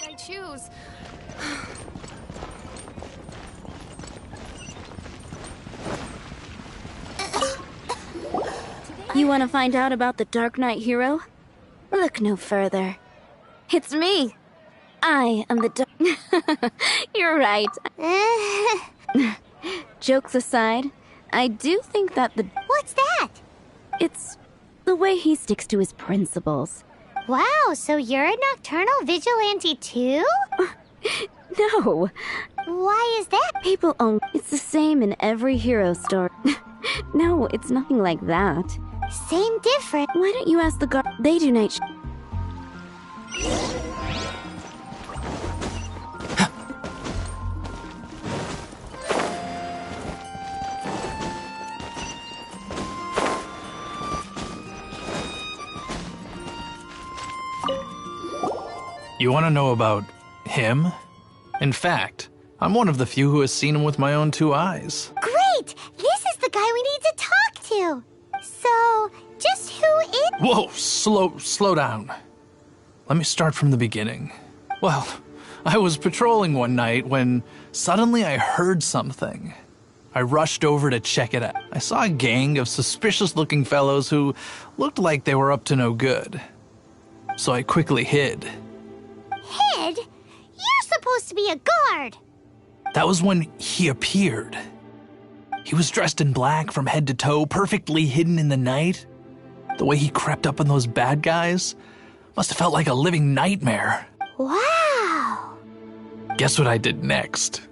I choose. You want to find out about the Dark Knight hero? Look no further. It's me. I am the Dark... You're right. Jokes aside, I do think that the... What's that? It's the way he sticks to his principles. Wow, so you're a nocturnal vigilante too? No. Why is that? People own... It's the same in every hero story. No, it's nothing like that. Same different. Why don't you ask the guard? They do night You want to know about him? In fact, I'm one of the few who has seen him with my own 2 eyes. Great! This is the guy we need to talk to. So, just who is... Whoa, slow down. Let me start from the beginning. Well, I was patrolling one night when suddenly I heard something. I rushed over to check it out. I saw a gang of suspicious-looking fellows who looked like they were up to no good. So I quickly hid. Hid? You're supposed to be a guard. That was when he appeared. He was dressed in black from head to toe, perfectly hidden in the night. The way he crept up on those bad guys must have felt like a living nightmare. Wow. Guess what I did next?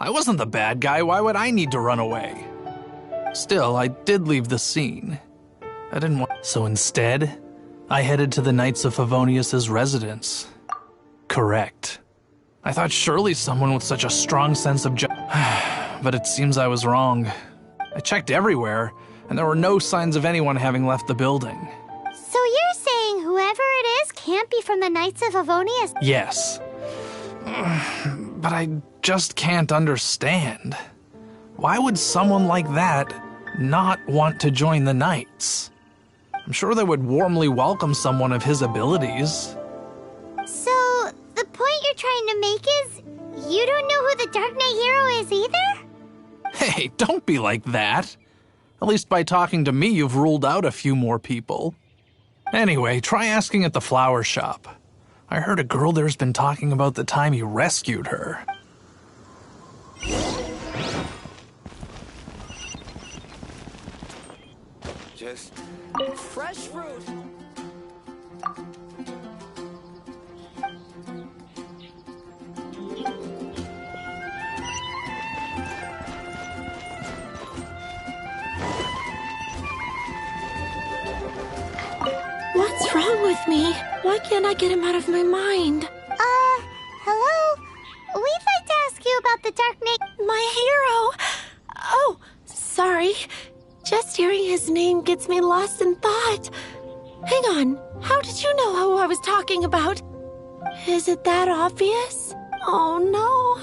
I wasn't the bad guy, why would I need to run away? Still, I did leave the scene. I didn't want... So instead, I headed to the Knights of Favonius's residence. Correct. I thought surely someone with such a strong sense of but it seems I was wrong. I checked everywhere, and there were no signs of anyone having left the building. So you're saying whoever it is can't be from the Knights of Favonius? Yes. But I just can't understand. Why would someone like that not want to join the Knights? I'm sure they would warmly welcome someone of his abilities. So, the point you're trying to make is you don't know who the Dark Knight hero is either? Hey, don't be like that. At least by talking to me, you've ruled out a few more people. Anyway, try asking at the flower shop. I heard a girl there's been talking about the time he rescued her. Just fresh fruit. What's wrong with me? Why can't I get him out of my mind? Hello? We'd like to ask you about the Dark Knight. My hero! Oh, sorry. Just hearing his name gets me lost in thought. Hang on, how did you know who I was talking about? Is it that obvious? Oh no,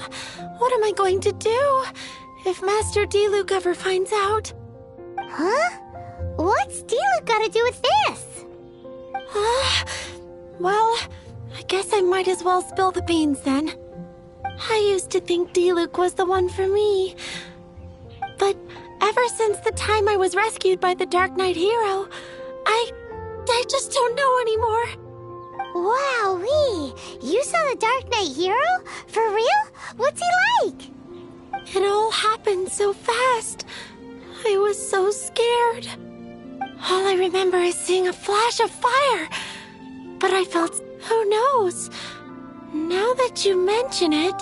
what am I going to do if Master D-Luke ever finds out? Huh? What's D-Luke got to do with this? Well, I guess I might as well spill the beans then. I used to think D-Luke was the one for me. But ever since the time I was rescued by the Dark Knight hero, I just don't know anymore. Wowee! You saw the Dark Knight hero? For real? What's he like? It all happened so fast. I was so scared. All I remember is seeing a flash of fire. But I felt... Who knows? Now that you mention it,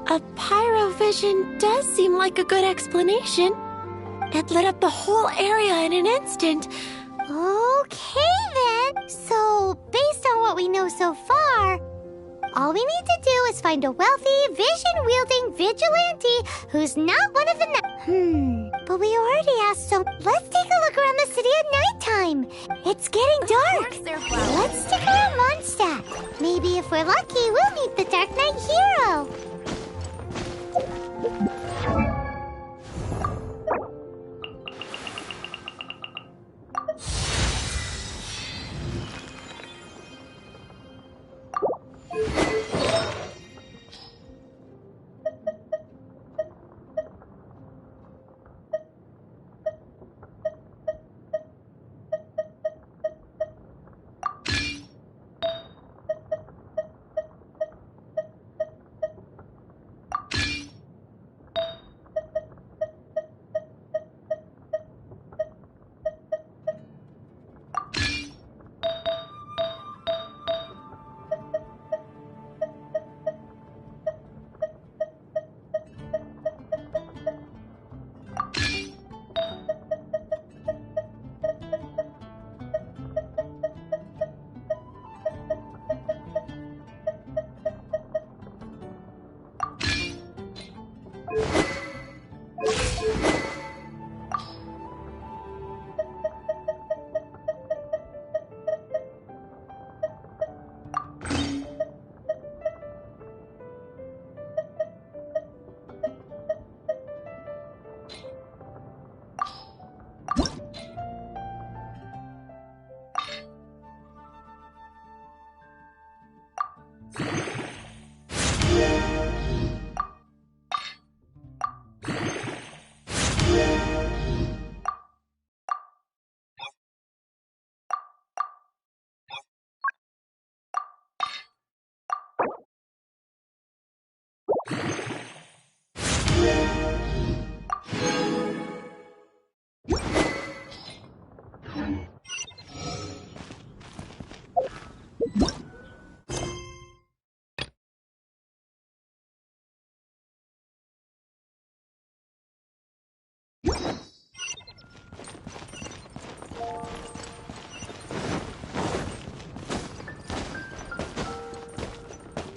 a pyrovision does seem like a good explanation. It lit up the whole area in an instant. Okay then. So, based on what we know so far, all we need to do is find a wealthy, vision-wielding vigilante who's not one of the but we already asked, so let's take a look around the city at nighttime. It's getting dark. Let's stick around Mondstadt. Maybe if we're lucky, we'll meet the Dark Knight hero.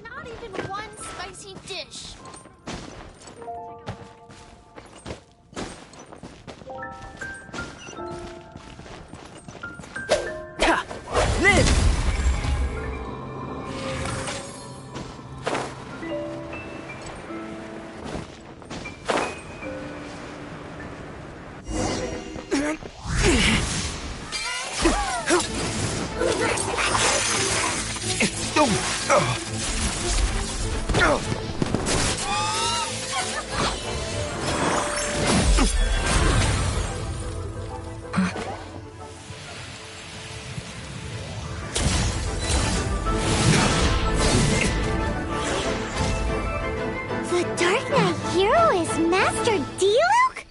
Not even one spicy dish. Live! The Dark Knight hero is Master Diluc?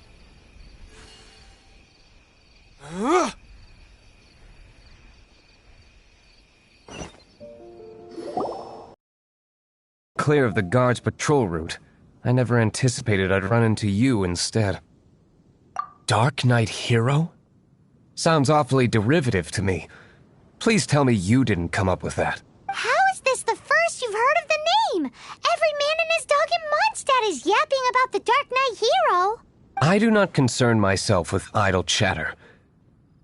Clear of the guards' patrol route. I never anticipated I'd run into you instead. Dark Knight Hero? Sounds awfully derivative to me. Please tell me you didn't come up with that. How is this the first you've heard of the name? Every man and his dog in Mondstadt is yapping about the Dark Knight hero. I do not concern myself with idle chatter.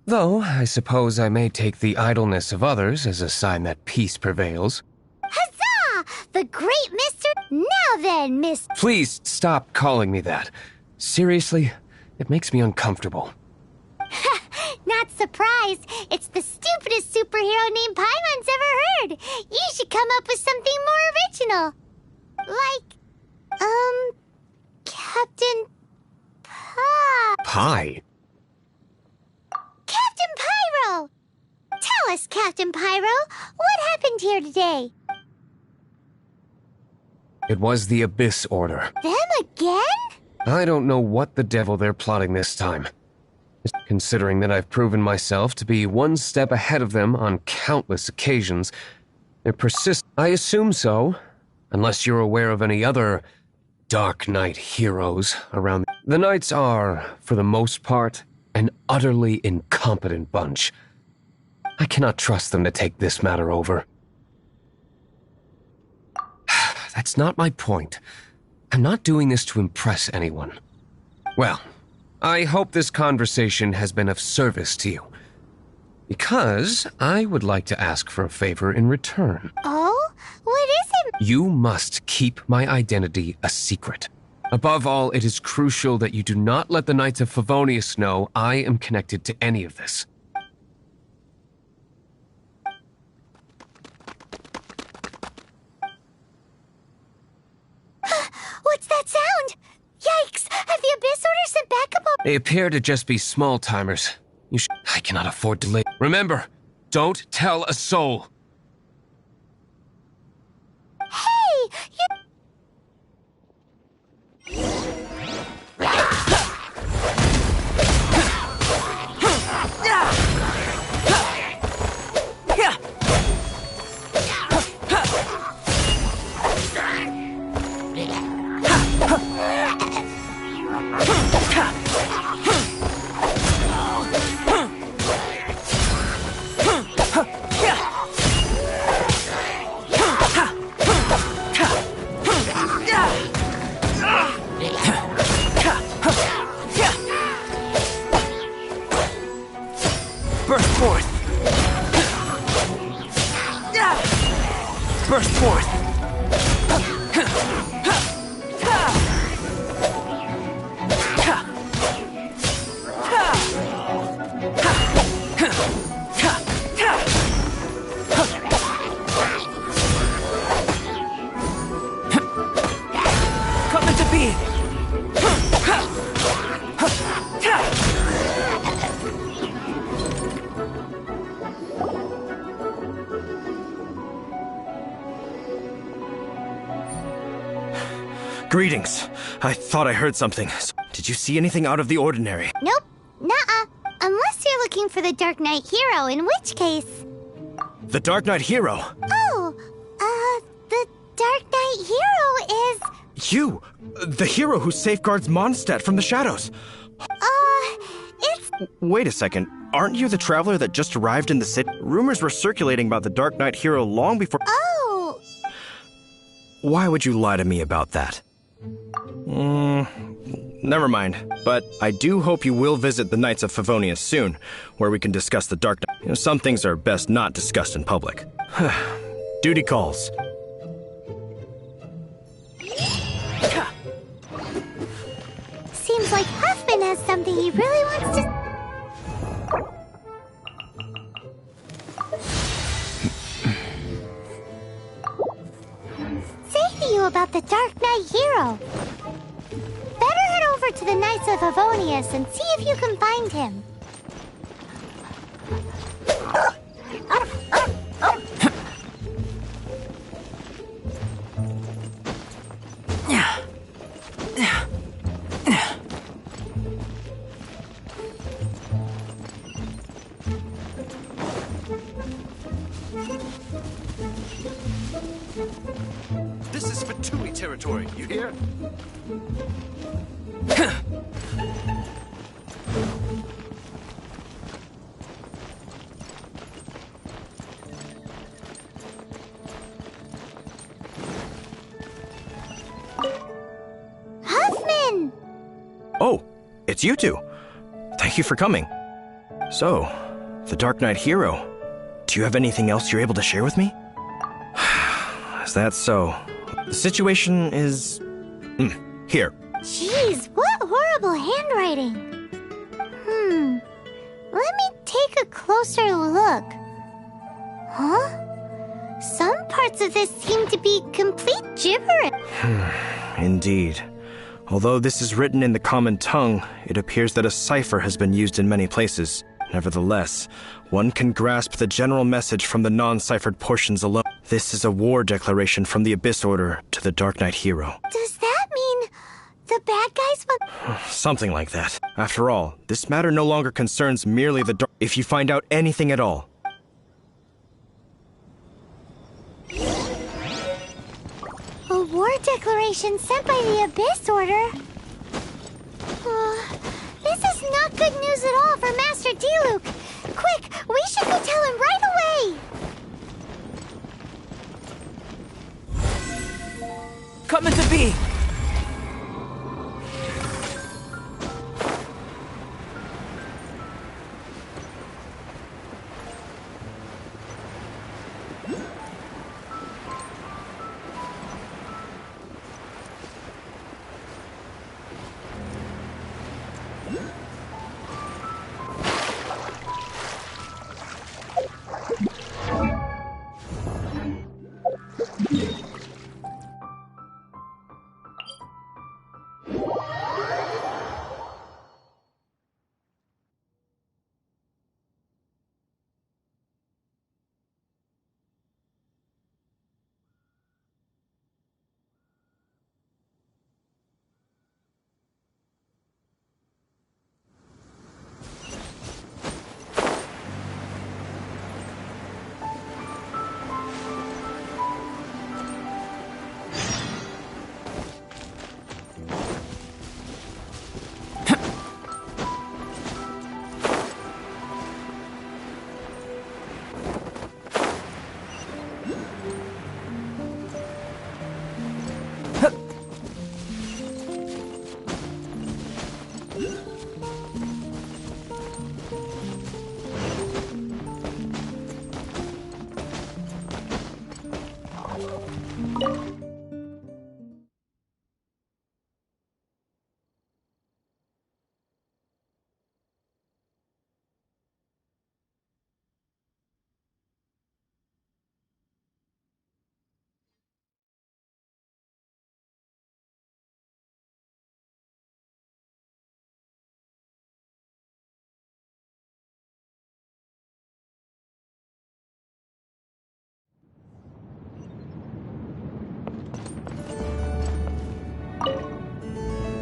Though, I suppose I may take the idleness of others as a sign that peace prevails. Huzzah! The great Mr. Now then, Miss... Please stop calling me that. Seriously, it makes me uncomfortable. Not surprised. It's the stupidest superhero name Paimon's ever heard. You should come up with something more original. Like, Captain Pie? Captain Pyro! Tell us, Captain Pyro, what happened here today? It was the Abyss Order. Them again? I don't know what the devil they're plotting this time. Considering that I've proven myself to be one step ahead of them on countless occasions, they persist. I assume so, unless you're aware of any other Dark Knight heroes around the... The Knights are, for the most part, an utterly incompetent bunch. I cannot trust them to take this matter over. That's not my point. I'm not doing this to impress anyone. Well, I hope this conversation has been of service to you. Because I would like to ask for a favor in return. Oh? What is it? You must keep my identity a secret. Above all, it is crucial that you do not let the Knights of Favonius know I am connected to any of this. What's that sound? Yikes! Have the Abyss Order sent backup? They appear to just be small-timers. I cannot afford delay. Remember, don't tell a soul. Hey! Burst forth! Burst forth! Come into being! Greetings. I thought I heard something. Did you see anything out of the ordinary? Nope. Nuh-uh. Unless you're looking for the Dark Knight hero, in which case... The Dark Knight hero? Oh, the Dark Knight hero is... You! The hero who safeguards Mondstadt from the shadows. It's... Wait a second. Aren't you the traveler that just arrived in the city? Rumors were circulating about the Dark Knight hero long before... Oh! Why would you lie to me about that? Never mind. But I do hope you will visit the Knights of Favonius soon, where we can discuss the Dark Knight. You know, some things are best not discussed in public. Duty calls. Seems like Huffman has something he really wants to... say to you about the Dark Knight hero. Better head over to the Knights of Favonius and see if you can find him. This is Fatui territory, you hear? Huffman! Oh, it's you two. Thank you for coming. So, the Dark Knight hero. Do you have anything else you're able to share with me? Is that so? The situation is... here. Jeez, what horrible handwriting. Let me take a closer look. Huh? Some parts of this seem to be complete gibberish. Indeed. Although this is written in the common tongue, it appears that a cipher has been used in many places. Nevertheless, one can grasp the general message from the non-ciphered portions alone. This is a war declaration from the Abyss Order to the Dark Knight hero. Does that mean the bad guys want... Something like that. After all, this matter no longer concerns merely the dark... If you find out anything at all... A war declaration sent by the Abyss Order? This is not good news at all for Master Diluc. Quick, we should go tell him right away. Coming to be!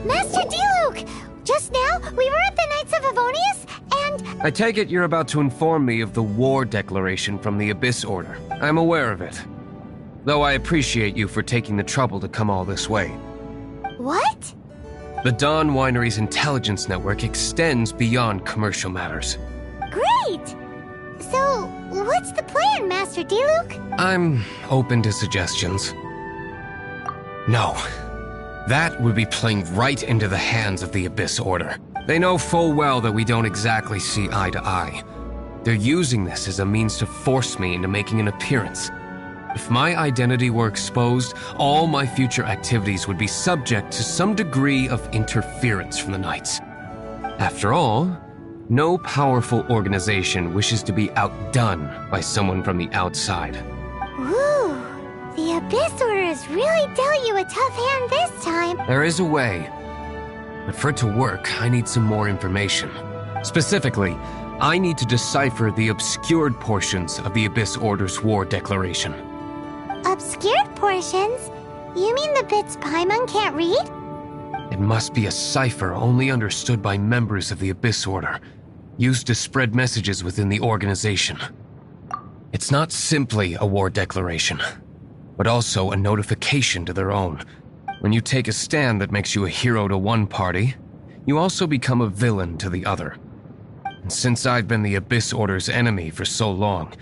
Master Diluc! Just now, we were at the Knights of Avonius, and... I take it you're about to inform me of the war declaration from the Abyss Order. I'm aware of it. Though I appreciate you for taking the trouble to come all this way. What? The Dawn Winery's intelligence network extends beyond commercial matters. Great! So, what's the plan, Master Diluc? I'm open to suggestions. No. That would be playing right into the hands of the Abyss Order. They know full well that we don't exactly see eye to eye. They're using this as a means to force me into making an appearance. If my identity were exposed, all my future activities would be subject to some degree of interference from the Knights. After all, no powerful organization wishes to be outdone by someone from the outside. Ooh, the Abyss Order has really dealt you a tough hand this time. There is a way, but for it to work, I need some more information. Specifically, I need to decipher the obscured portions of the Abyss Order's war declaration. Obscured portions? You mean the bits Paimon can't read? It must be a cipher only understood by members of the Abyss Order, used to spread messages within the organization. It's not simply a war declaration, but also a notification to their own. When you take a stand that makes you a hero to one party, you also become a villain to the other. And since I've been the Abyss Order's enemy for so long,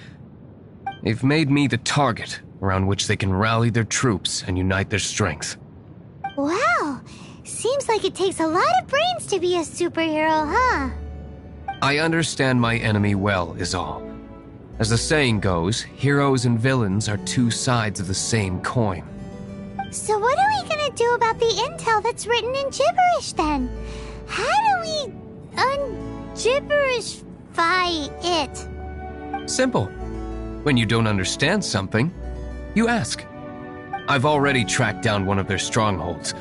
they've made me the target around which they can rally their troops and unite their strength. Wow, seems like it takes a lot of brains to be a superhero, huh? I understand my enemy well, is all. As the saying goes, heroes and villains are two sides of the same coin. So what are we gonna do about the intel that's written in gibberish then? How do we un-gibberishify it? Simple. When you don't understand something, you ask. I've already tracked down one of their strongholds.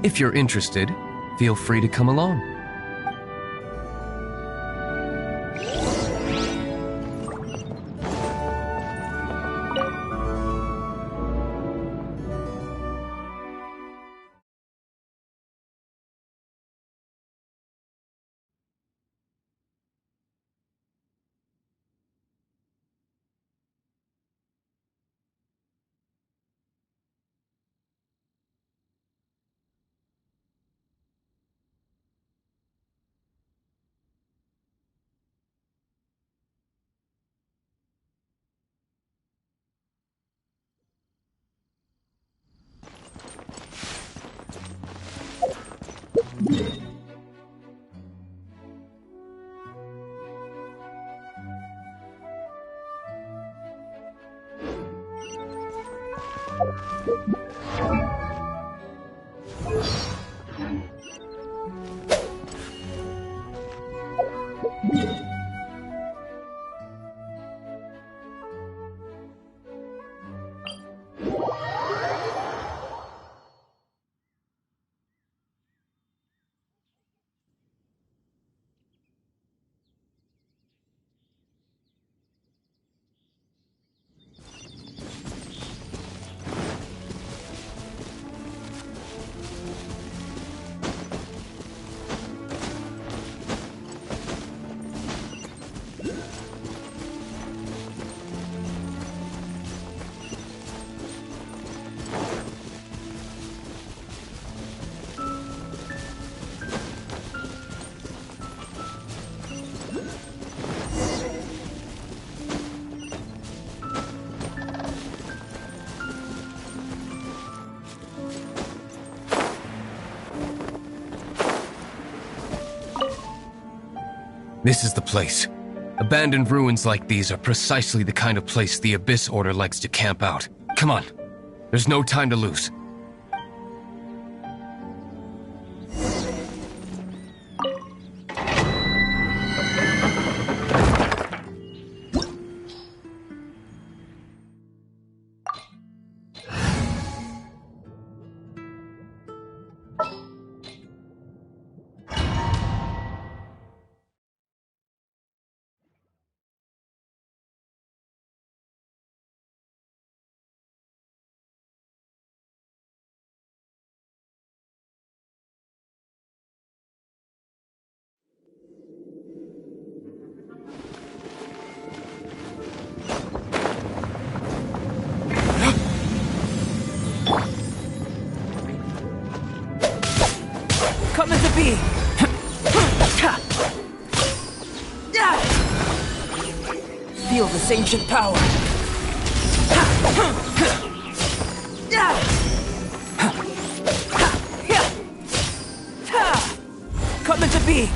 If you're interested, feel free to come along. This is the place. Abandoned ruins like these are precisely the kind of place the Abyss Order likes to camp out. Come on. There's no time to lose. Coming to be! Feel this ancient power! Coming to be!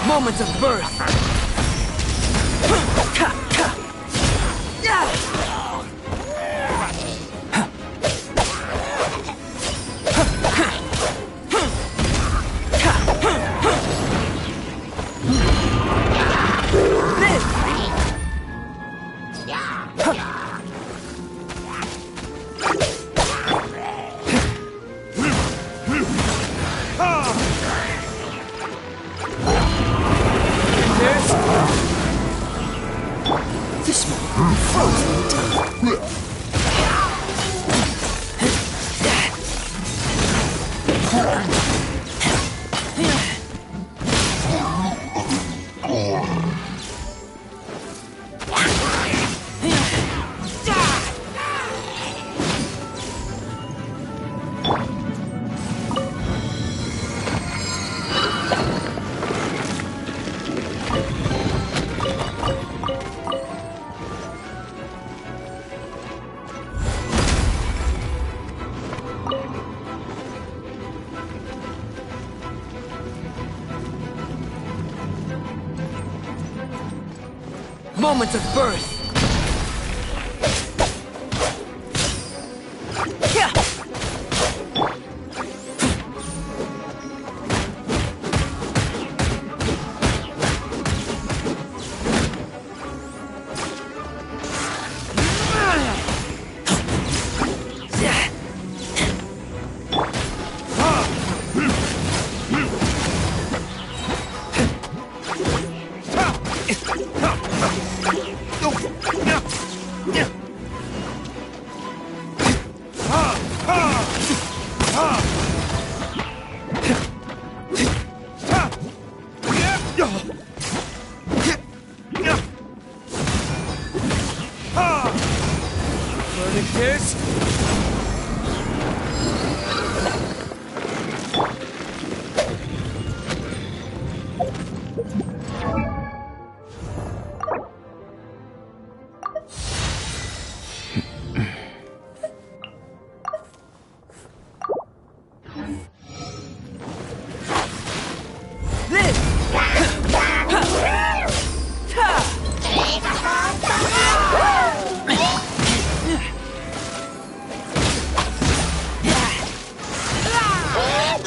Moments of birth. Moments of birth.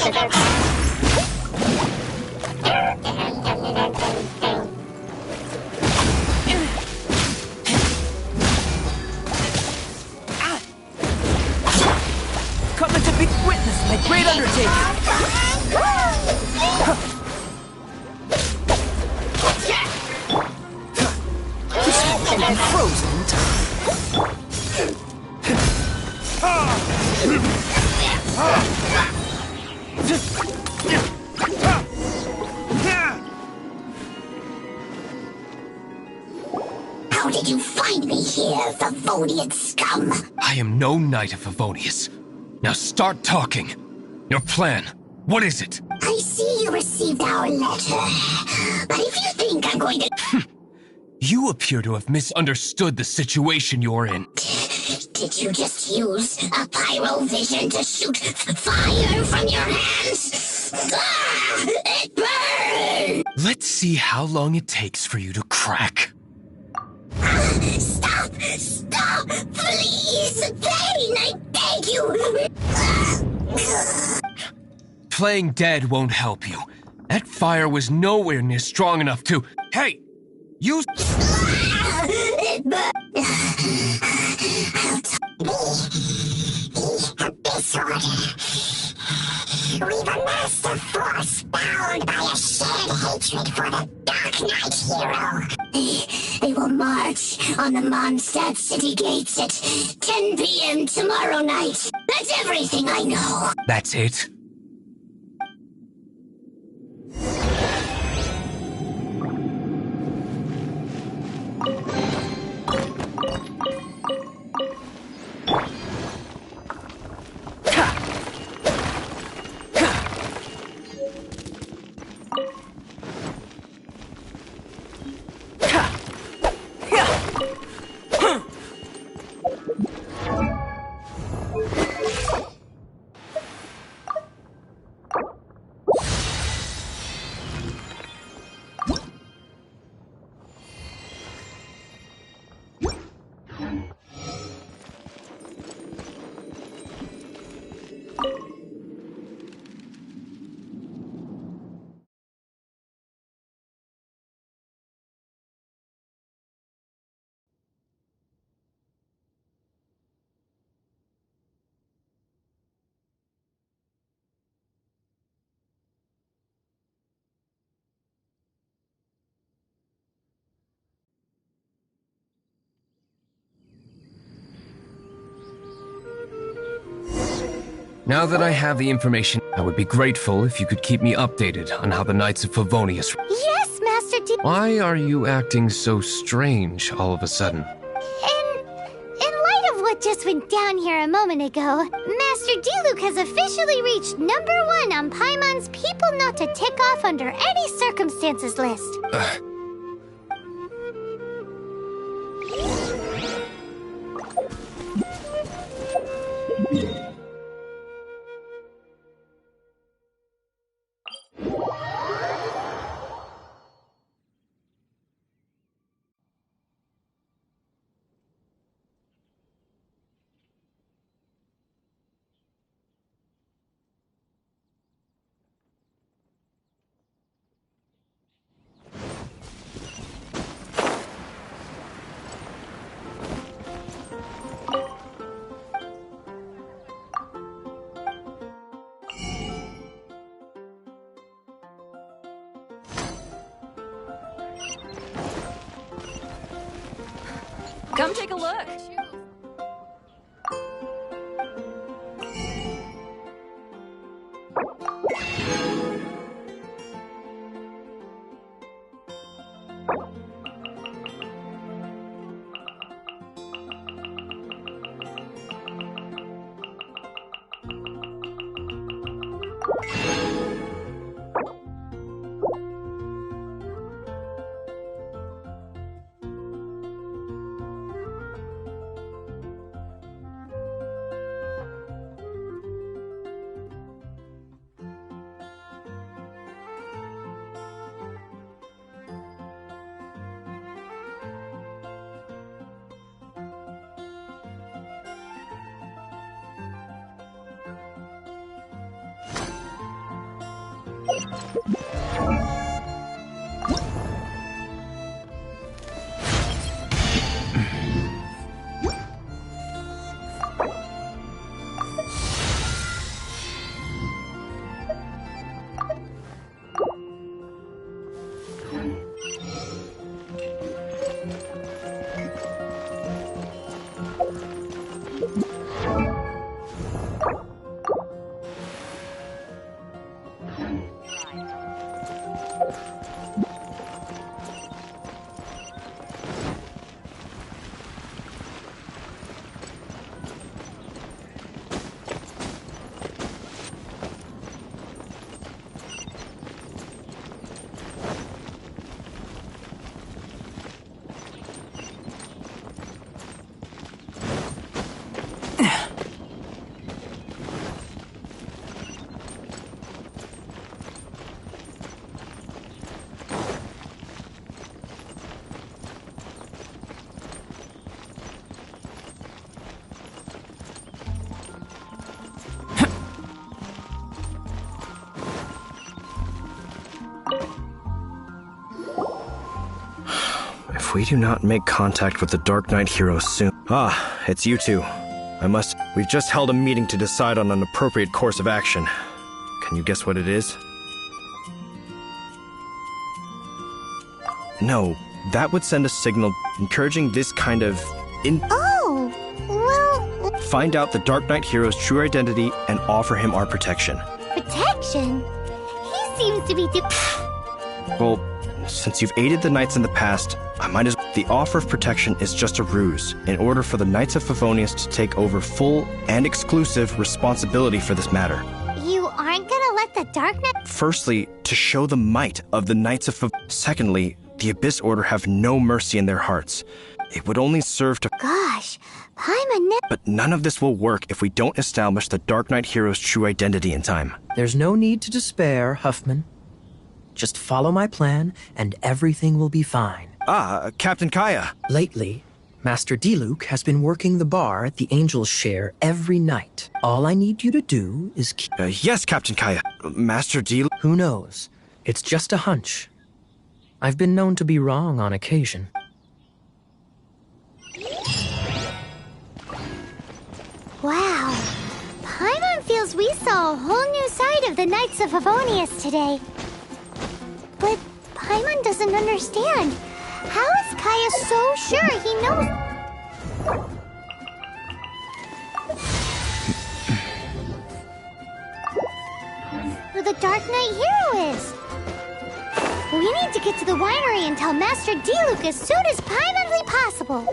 Coming to be witness my great undertaking. This will be frozen in time. How did you find me here, Favonian scum? I am no knight of Favonius. Now start talking. Your plan. What is it? I see you received our letter. But if you think I'm going to... You appear to have misunderstood the situation you're in. Did you just use a pyrovision to shoot fire from your hands? Ah, it burns! Let's see how long it takes for you to crack. Stop! Stop! Please! Pain! I beg you! Playing dead won't help you. That fire was nowhere near strong enough to... Hey! Use... It burns! Disorder. We've amassed a force bound by a shared hatred for the Dark Knight hero. They will march on the Mondstadt city gates at 10 p.m. tomorrow night. That's everything I know. That's it? Now that I have the information, I would be grateful if you could keep me updated on how the Knights of Favonius... Yes, Master D. Why are you acting so strange all of a sudden? In light of what just went down here a moment ago, Master Diluc has officially reached #1 on Paimon's People Not to Tick Off Under Any Circumstances list. Come take a look. If we do not make contact with the Dark Knight hero soon... Ah, it's you two. We've just held a meeting to decide on an appropriate course of action. Can you guess what it is? No, that would send a signal encouraging this kind of... Oh, well... Find out the Dark Knight hero's true identity and offer him our protection. Protection? He seems to be... Well, since you've aided the Knights in the past, I might as well... The offer of protection is just a ruse, in order for the Knights of Favonius to take over full and exclusive responsibility for this matter. You aren't gonna let the Dark Knight... Firstly, to show the might of the Knights of Favonius. Secondly, the Abyss Order have no mercy in their hearts. It would only serve to... Gosh, Paimon... But none of this will work if we don't establish the Dark Knight hero's true identity in time. There's no need to despair, Huffman. Just follow my plan, and everything will be fine. Ah, Captain Kaya. Lately, Master D-Luke has been working the bar at the Angel's Share every night. All I need you to do is keep... Yes, Captain Kaya. Master D-Luke... Who knows? It's just a hunch. I've been known to be wrong on occasion. Wow. Paimon feels we saw a whole new side of the Knights of Favonius today. But Paimon doesn't understand. How is Kaya so sure he knows? Who the Dark Knight hero is? We need to get to the winery and tell Master D-Luke as soon as Paimonly possible.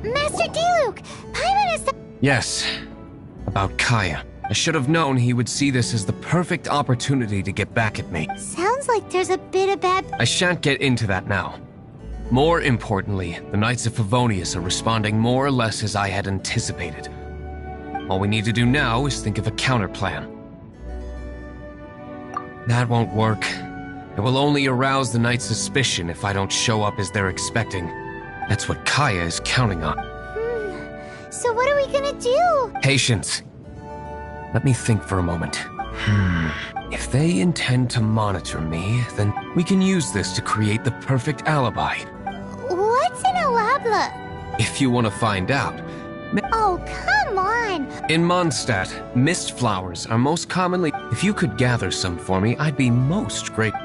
Master D-Luke! Paimon is the... Yes. About Kaya. I should have known he would see this as the perfect opportunity to get back at me. Sounds like there's a bit of bad... I shan't get into that now. More importantly, the Knights of Favonius are responding more or less as I had anticipated. All we need to do now is think of a counterplan. That won't work. It will only arouse the Knight's suspicion if I don't show up as they're expecting. That's what Kaya is counting on. So what are we gonna do? Patience. Let me think for a moment. If they intend to monitor me, then we can use this to create the perfect alibi. What's an alabla? If you want to find out. Oh, come on! In Mondstadt, mist flowers are most commonly... If you could gather some for me, I'd be most grateful.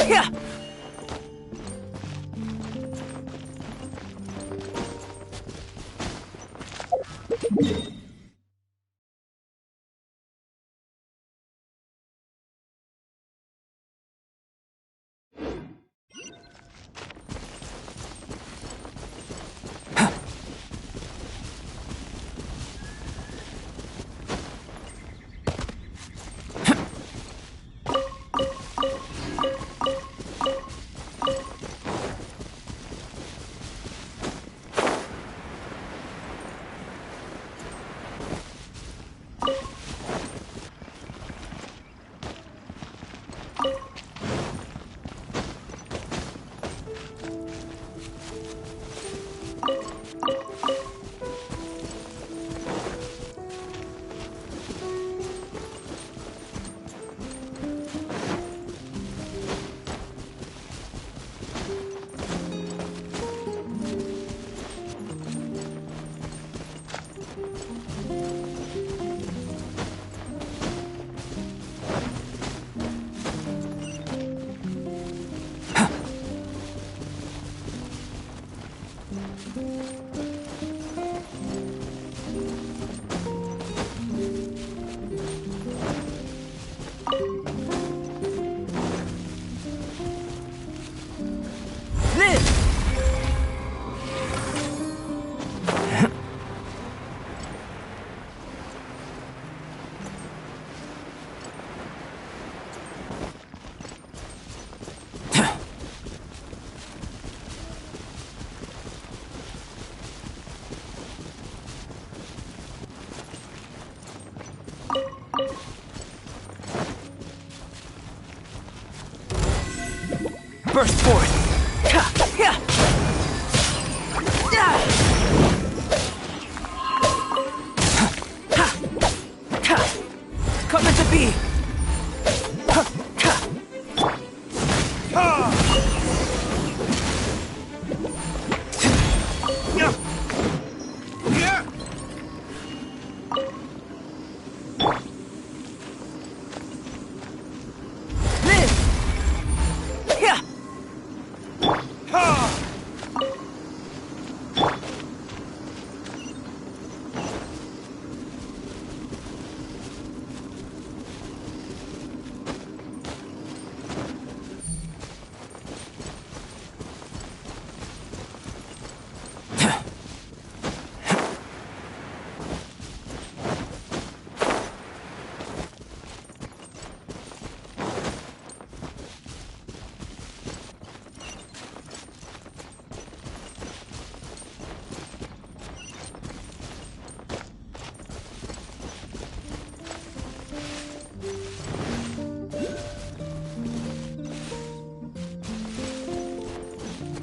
Yeah. Burst forth! Come into be!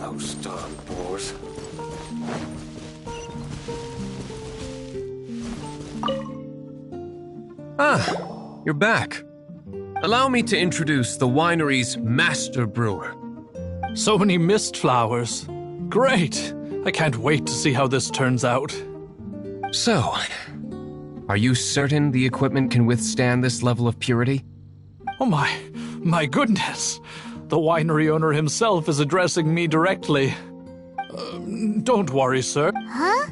Those darn boars. Ah, you're back. Allow me to introduce the winery's master brewer. So many mist flowers. Great! I can't wait to see how this turns out. So, are you certain the equipment can withstand this level of purity? Oh my goodness! The winery owner himself is addressing me directly. Don't worry, sir. Huh?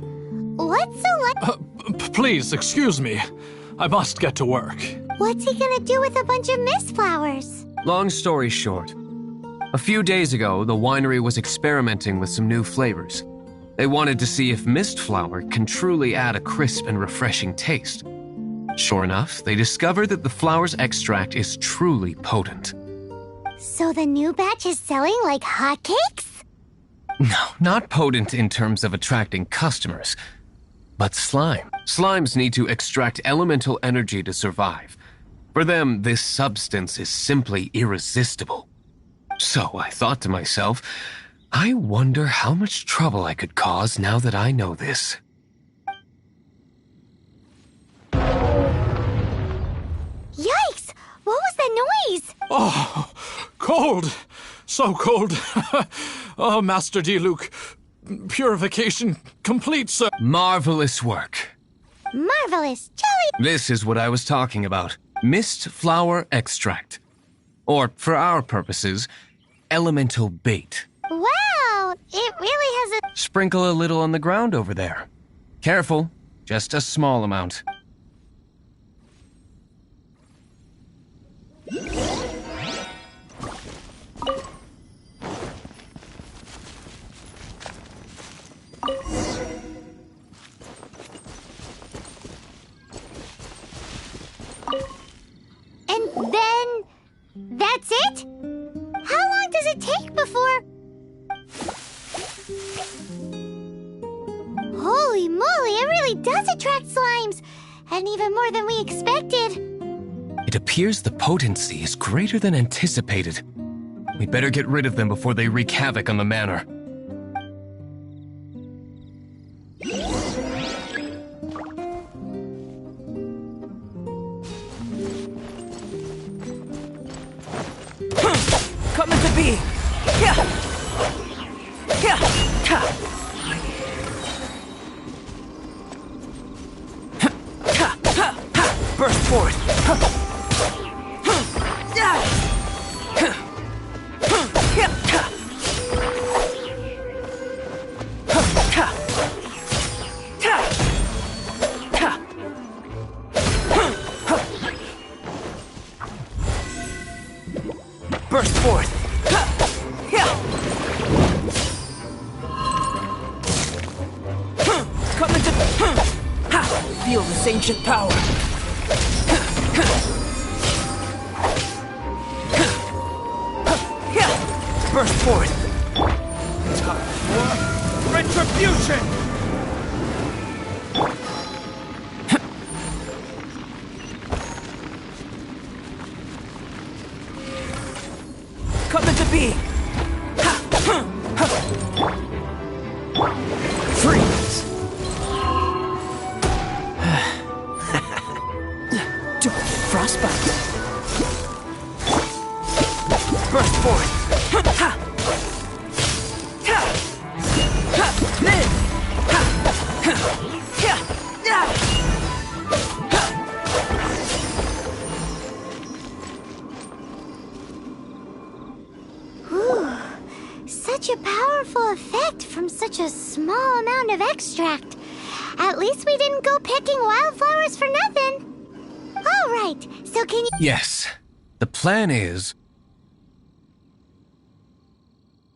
What's so Please, excuse me. I must get to work. What's he gonna do with a bunch of mist flowers? Long story short, a few days ago, the winery was experimenting with some new flavors. They wanted to see if mist flower can truly add a crisp and refreshing taste. Sure enough, they discovered that the flower's extract is truly potent. So the new batch is selling like hotcakes? No, not potent in terms of attracting customers, but slime. Slimes need to extract elemental energy to survive. For them, this substance is simply irresistible. So I thought to myself, I wonder how much trouble I could cause now that I know this. Yikes! What was that noise? Oh, cold! So cold. Oh, Master Diluc. Purification complete, sir. Marvelous work. Marvelous! Jelly! This is what I was talking about. Mist flower extract. Or, for our purposes, elemental bait. Wow! It really has a... Sprinkle a little on the ground over there. Careful, just a small amount. And then... that's it? How long does it take before... Holy moly, it really does attract slimes! And even more than we expected. It appears the potency is greater than anticipated. We better get rid of them before they wreak havoc on the manor. Coming to be! Yeah! Yeah! Ha! Ha! Ha! Ha! Burst forth! Ha! Yeah! Yeah! Ha! Ha! Ha! Burst forth! Ha! Yeah! Come into... Ha! Feel this ancient power! Yeah! Burst forth! Time for retribution! Come into being! Freeze! Frostbite! Burst forth! Ha! Ha! Ha! Then! Ha! Ha! Yeah! Yeah! Such a powerful effect from such a small amount of extract. At least we didn't go picking wildflowers for nothing. All right, so can you... Yes, the plan is...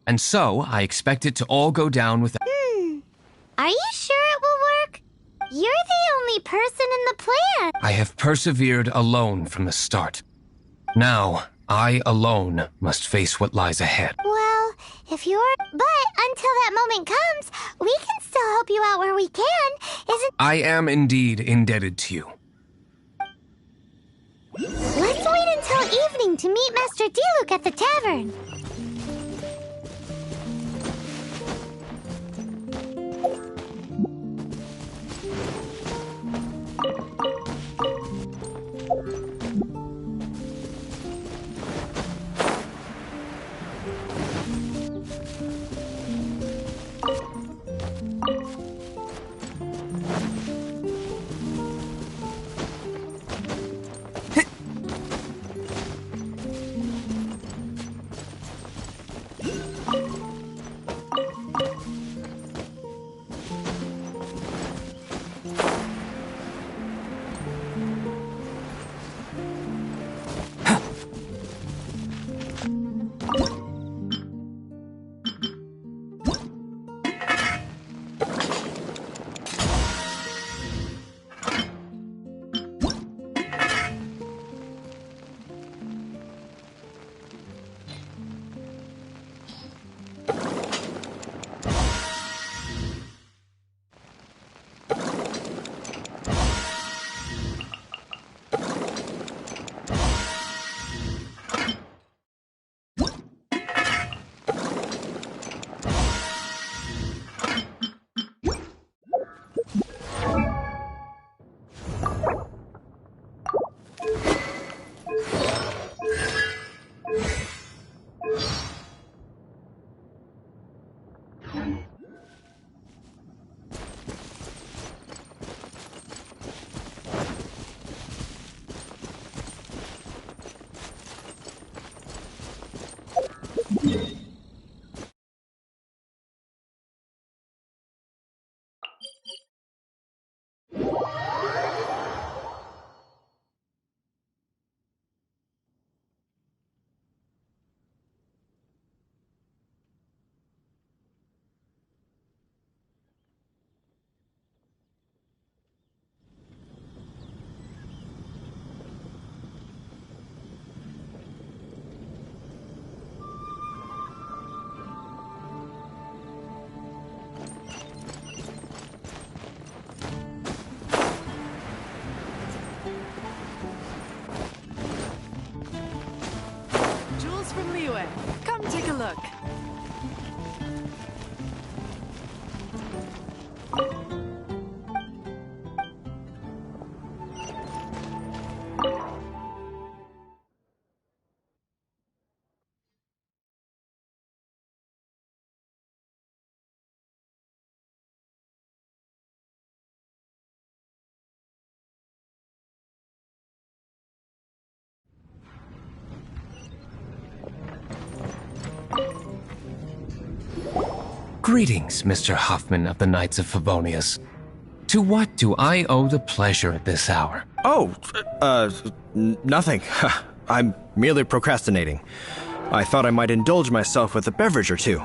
And so, I expect it to all go down with... Are you sure it will work? You're the only person in the plan. I have persevered alone from the start. Now, I alone must face what lies ahead. Well, if you're... But until that moment comes, we can still help you out where we can, isn't... I am indeed indebted to you. Let's wait until evening to meet Master Diluc at the tavern. Come take a look. Greetings, Mr. Hoffman of the Knights of Favonius. To what do I owe the pleasure at this hour? Oh, nothing. I'm merely procrastinating. I thought I might indulge myself with a beverage or two.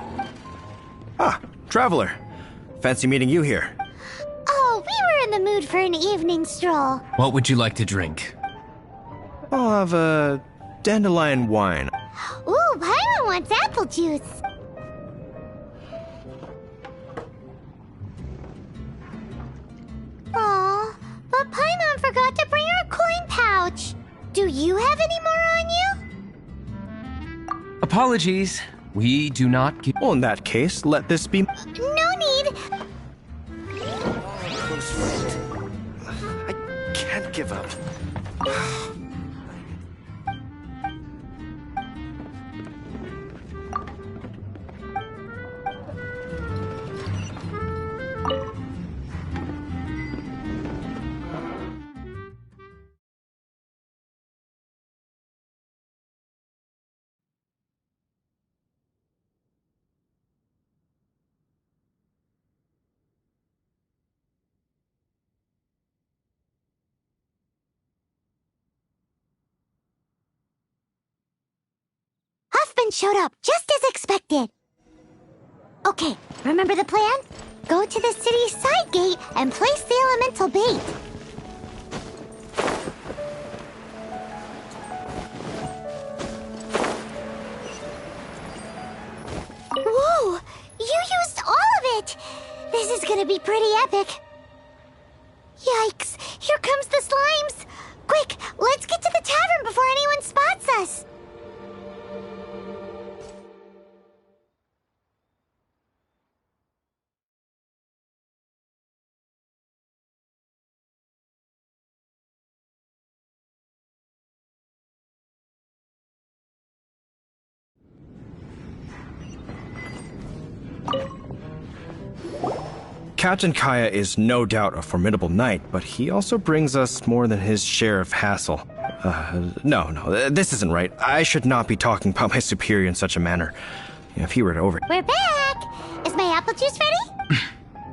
Ah, traveler. Fancy meeting you here. Oh, we were in the mood for an evening stroll. What would you like to drink? I'll have a dandelion wine. Ooh, Paimon wants apple juice. Aw, but Paimon forgot to bring her coin pouch. Do you have any more on you? Apologies. We do not keep... Well, in that case, let this be... No need. Close friend. I can't give up. Showed up just as expected. Okay, remember the plan? Go to the city's side gate and place the elemental bait. Whoa! You used all of it! This is gonna be pretty epic. Yikes! Here comes the slimes! Quick, let's get to the tavern before anyone spots us! Captain Kaya is no doubt a formidable knight, but he also brings us more than his share of hassle. No, this isn't right. I should not be talking about my superior in such a manner. If he were to over... We're back! Is my apple juice ready?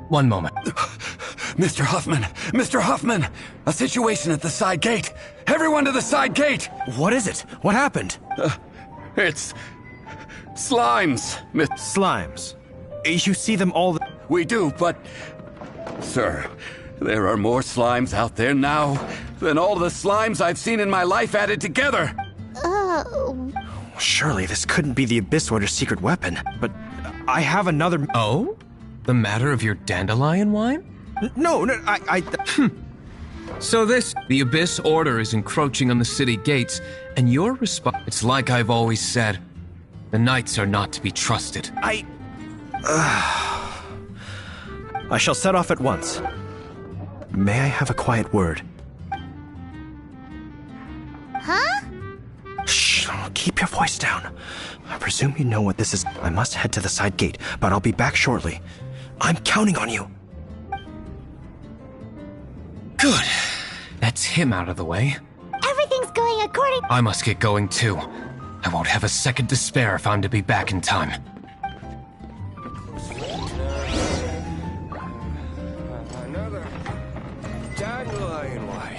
One moment. Mr. Hoffman! Mr. Hoffman! A situation at the side gate! Everyone to the side gate! What is it? What happened? It's... slimes! Slimes? You see them all the... We do, but... Sir, there are more slimes out there now than all the slimes I've seen in my life added together! Surely this couldn't be the Abyss Order's secret weapon, but I have another... Oh? The matter of your dandelion wine? No, So the Abyss Order is encroaching on the city gates, and your response... It's like I've always said. The Knights are not to be trusted. I shall set off at once. May I have a quiet word? Huh? Shh, keep your voice down. I presume you know what this is. I must head to the side gate, but I'll be back shortly. I'm counting on you. Good. That's him out of the way. Everything's going according... I must get going too. I won't have a second to spare if I'm to be back in time. Another dandelion white.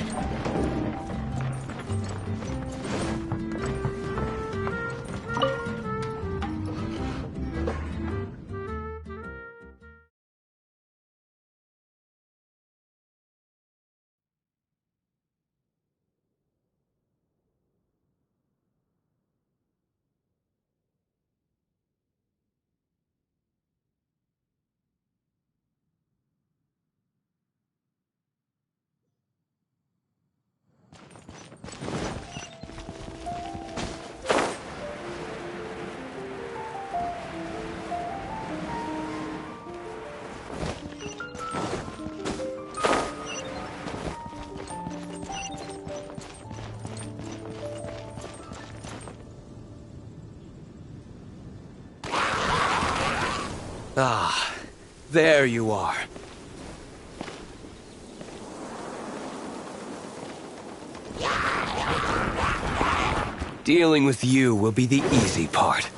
Ah, there you are. Dealing with you will be the easy part.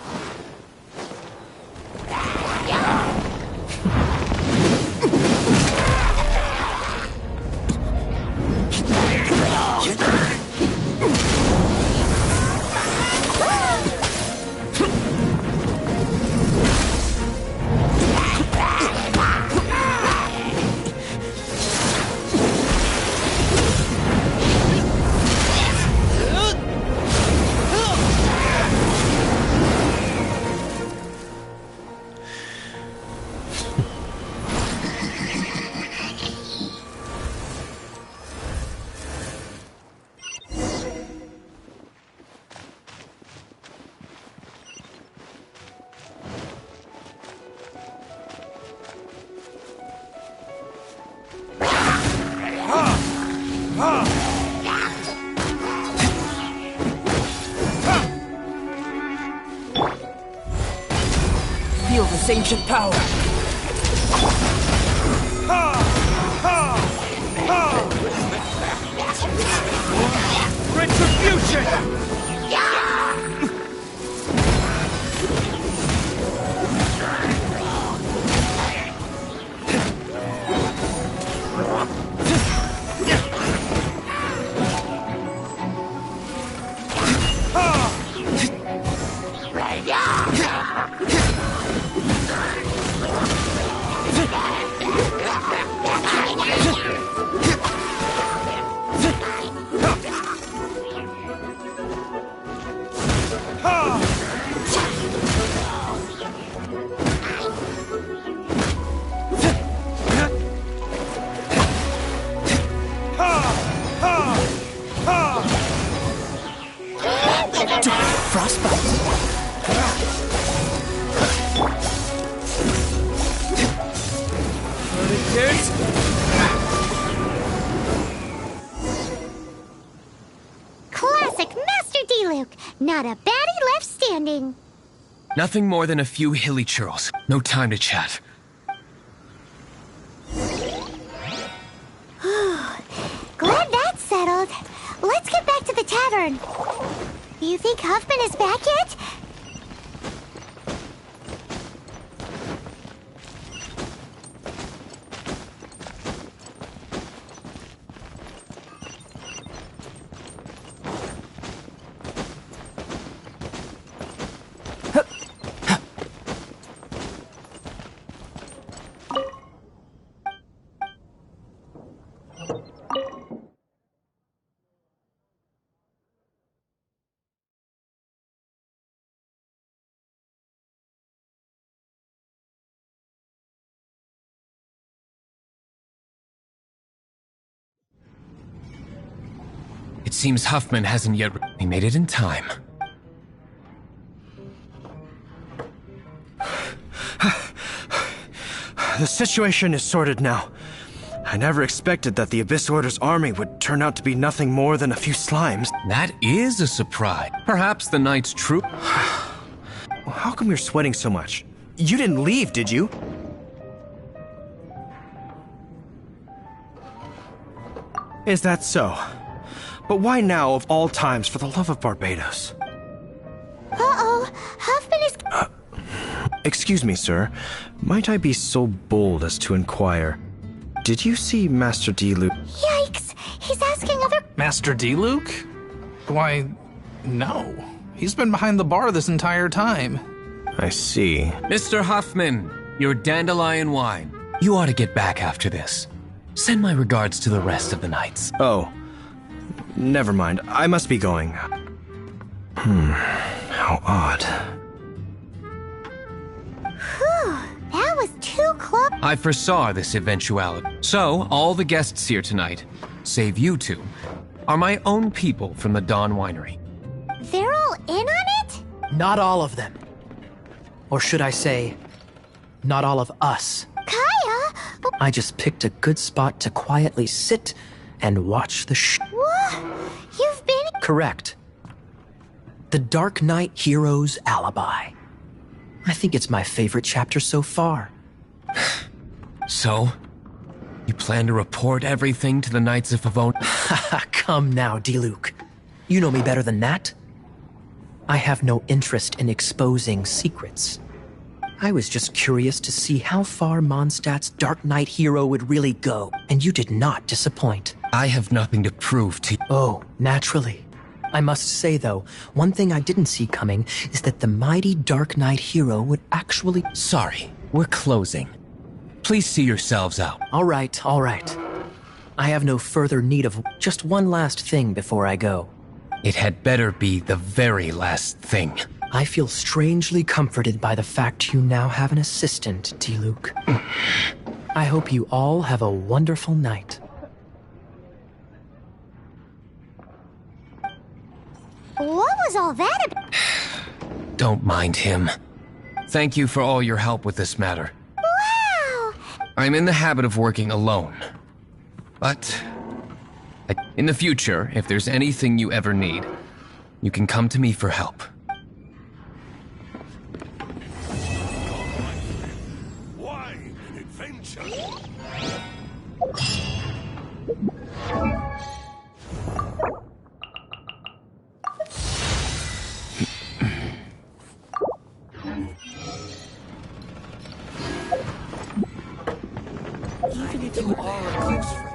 Feel this ancient power. Retribution! Classic Master D-Luke. Not a baddie left standing. Nothing more than a few hilly churls. No time to chat. Glad that's settled. Let's get back to the tavern. You think Huffman is back yet? It seems Huffman hasn't yet. He made it in time. The situation is sorted now. I never expected that the Abyss Order's army would turn out to be nothing more than a few slimes. That is a surprise. Perhaps the Knight's troop. Well, how come you're sweating so much? You didn't leave, did you? Is that so? But why now, of all times, for the love of Barbados? Excuse me, sir. Might I be so bold as to inquire? Did you see Master Diluc? Yikes! He's asking other... Master Diluc? Why, no. He's been behind the bar this entire time. I see. Mr. Huffman, your dandelion wine. You ought to get back after this. Send my regards to the rest of the knights. Oh. Never mind. I must be going. How odd. Whew, that was too close. I foresaw this eventuality. So, all the guests here tonight, save you two, are my own people from the Dawn Winery. They're all in on it? Not all of them. Or should I say, not all of us. Kaya? I just picked a good spot to quietly sit and watch the What? You've been... Correct. The Dark Knight Hero's Alibi. I think it's my favorite chapter so far. So, you plan to report everything to the Knights of Favonius? Come now, Diluc. You know me better than that. I have no interest in exposing secrets. I was just curious to see how far Mondstadt's Dark Knight hero would really go, and you did not disappoint. I have nothing to prove to you. Oh, naturally. I must say, though, one thing I didn't see coming is that the mighty Dark Knight hero would actually... Sorry, we're closing. Please see yourselves out. All right, all right. I have no further need of just one last thing before I go. It had better be the very last thing. I feel strangely comforted by the fact you now have an assistant, Diluc. I hope you all have a wonderful night. What was all that about? Don't mind him. Thank you for all your help with this matter. Wow! I'm in the habit of working alone. But in the future, if there's anything you ever need, you can come to me for help. Wine and adventure. Even if you are a close friend.